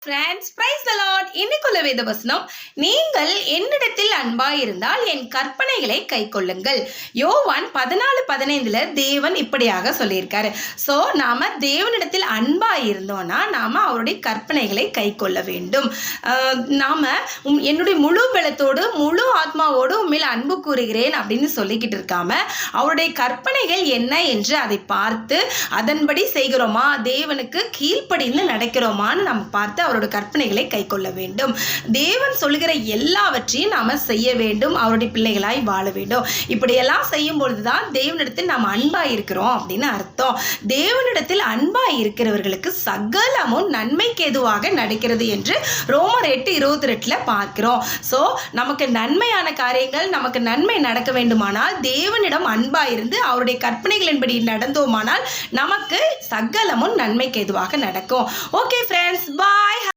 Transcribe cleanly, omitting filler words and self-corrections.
Friends, praise the Lord. இன்னைக்குள்ள வேத வசனம், நீங்கள் என்னிடத்தில் அன்பாயிருந்தால் என் கற்பனைகளை கைக்கொள்ளுங்கள். யோவான் 14:15 தேவன் இப்படியாக சொல்லியிருக்காரு. ஸோ நாம தேவனிடத்தில் அன்பாயிருந்தோம்னா நாம அவருடைய கற்பனைகளை கைக்கொள்ள வேண்டும். நாம என்னுடைய முழு பலத்தோடு முழு ஆத்மாவோடு உண்மையில் அன்பு கூறுகிறேன் அப்படின்னு சொல்லிக்கிட்டு இருக்காம அவருடைய கற்பனைகள் என்ன என்று அதை பார்த்து அதன்படி செய்கிறோமா, தேவனுக்கு கீழ்ப்படிந்து நடக்கிறோமான்னு நம்ம பார்த்து அவரோட கற்பனைகளை கைக்கொள்ள வேண்டும். தேவன் சொல்லுகிற எல்லாவற்றையும் நாம செய்ய வேண்டும், அவருடைய பிள்ளைகளாய் வாழ வேண்டும். இப்படியெல்லாம் செய்யும் பொழுதுதான் தேவனிடத்தில் நாம் அன்பாய் இருக்கிறோம் அப்படின்னு அர்த்தம். தேவனிடத்தில் அன்பாய் இருக்கிறவர்களுக்கு சகலமும் நன்மைக்கு எதுவாக நடக்கிறது என்று ரோமர் 8:28 பார்க்கிறோம். ஸோ நமக்கு நன்மையான காரியங்கள், நமக்கு நன்மை நடக்க வேண்டுமானால் தேவனிடம் அன்பாய் இருந்து அவருடைய கற்பனைகளின்படி நடந்தோமானால் நமக்கு சகலமும் நன்மைக்கு எதுவாக நடக்கும். ஓகே ஃப்ரெண்ட்ஸ், பாய்.